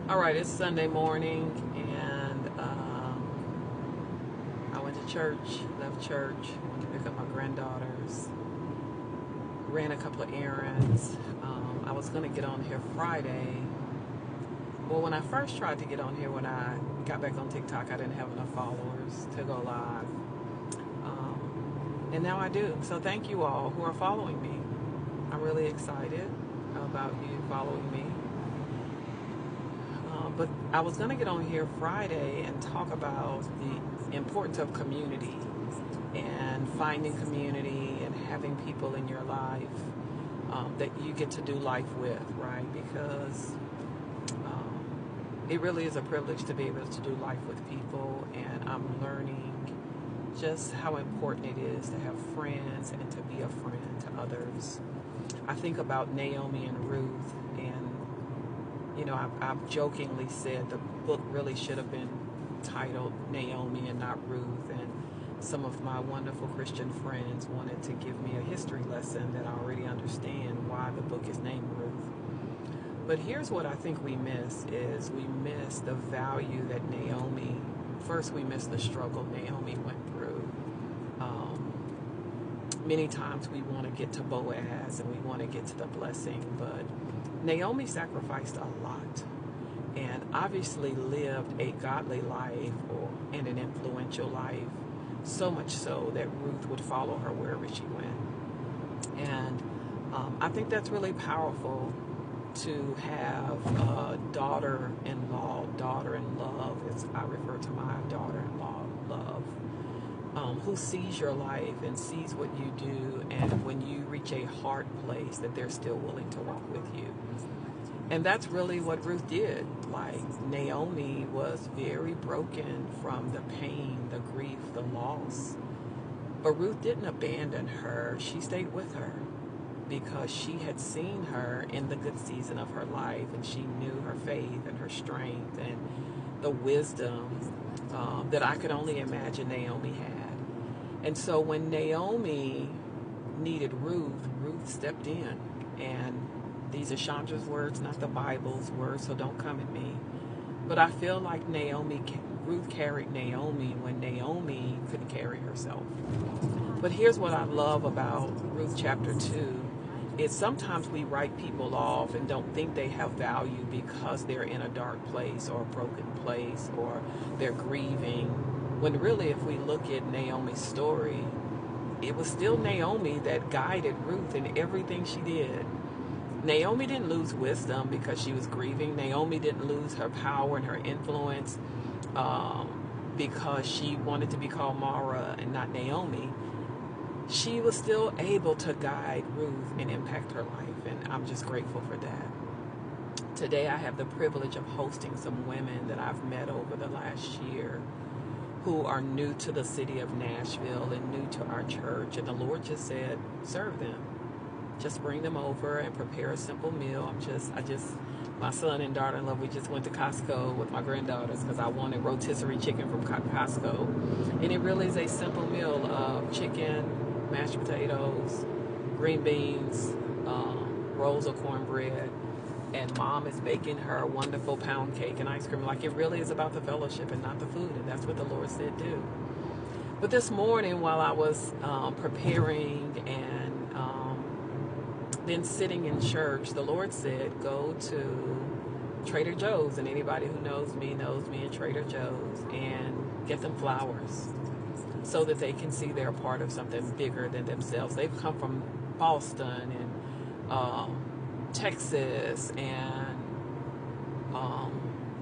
All right, it's Sunday morning, and I went to church, left church, went to pick up my granddaughters, ran a couple of errands. I was going to get on here Friday. Well, when I first tried to get on here, when I got back on TikTok, I didn't have enough followers to go live. And now I do. So thank you all who are following me. I'm really excited about you following me. But I was going to get on here Friday and talk about the importance of community and finding community and having people in your life that you get to do life with, right? Because it really is a privilege to be able to do life with people, and I'm learning just how important it is to have friends and to be a friend to others. I think about Naomi and Ruth, and I've jokingly said the book really should have been titled Naomi and not Ruth, and some of my wonderful Christian friends wanted to give me a history lesson that I already understand why the book is named Ruth. But here's what I think we miss is we miss the value that Naomi, first we miss the struggle Naomi went through. Many times we want to get to Boaz and we want to get to the blessing, but Naomi sacrificed a lot and obviously lived a godly life and an influential life, so much so that Ruth would follow her wherever she went. And I think that's really powerful to have a daughter-in-law, daughter-in-love, as I refer to my daughter-in-law, Love, who sees your life and sees what you do, and when you reach a hard place that they're still willing to walk with you. And that's really what Ruth did. Like, Naomi was very broken from the pain, the grief, the loss. But Ruth didn't abandon her. She stayed with her because she had seen her in the good season of her life, and she knew her faith and her strength and the wisdom that I could only imagine Naomi had. And so when Naomi needed Ruth, Ruth stepped in. And these are Chandra's words, not the Bible's words, so don't come at me. But I feel like Ruth carried Naomi when Naomi couldn't carry herself. But here's what I love about Ruth chapter 2. Is sometimes we write people off and don't think they have value because they're in a dark place or a broken place or they're grieving. When really, if we look at Naomi's story, it was still Naomi that guided Ruth in everything she did. Naomi didn't lose wisdom because she was grieving. Naomi didn't lose her power and her influence because she wanted to be called Mara and not Naomi. She was still able to guide Ruth and impact her life, and I'm just grateful for that. Today I have the privilege of hosting some women that I've met over the last year who are new to the city of Nashville and new to our church, and the Lord just said, serve them. Just bring them over and prepare a simple meal. My son and daughter-in-law, we just went to Costco with my granddaughters because I wanted rotisserie chicken from Costco. And it really is a simple meal of chicken, mashed potatoes, green beans, rolls of cornbread, and Mom is baking her wonderful pound cake and ice cream. Like, it really is about the fellowship and not the food, and that's what the Lord said do. But this morning, while I was preparing and then sitting in church, the Lord said, go to Trader Joe's, and anybody who knows me in Trader Joe's, and get them flowers so that they can see they're a part of something bigger than themselves. They've come from Boston and Texas and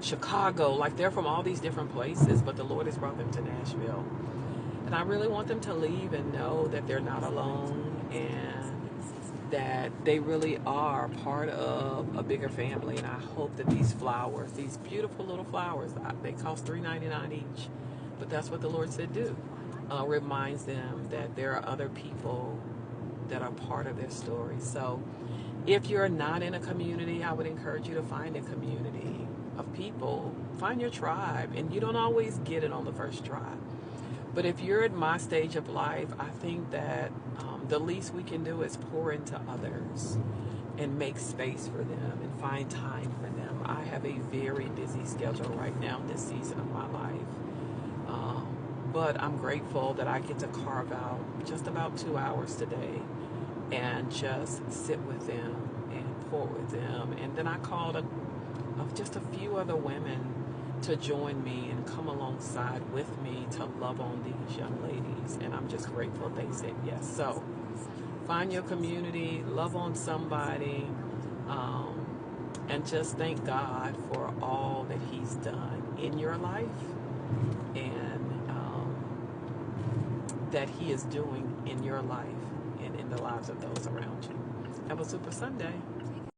Chicago. Like, they're from all these different places, but the Lord has brought them to Nashville. And I really want them to leave and know that they're not alone and that they really are part of a bigger family. And I hope that these flowers, these beautiful little flowers, they cost $3.99 each, but that's what the Lord said do. Reminds them that there are other people that are part of their story. So if you're not in a community, I would encourage you to find a community of people. Find your tribe, and you don't always get it on the first try. But if you're at my stage of life, I think that the least we can do is pour into others. and make space for them and find time for them. I have a very busy schedule right now in this season of my life. But I'm grateful that I get to carve out just about 2 hours today and just sit with them and pour with them. And then I called just a few other women to join me and come alongside with me to love on these young ladies. And I'm just grateful they said yes. So find your community, love on somebody, and just thank God for all that He's done in your life and that He is doing in your life and in the lives of those around you. Have a super Sunday.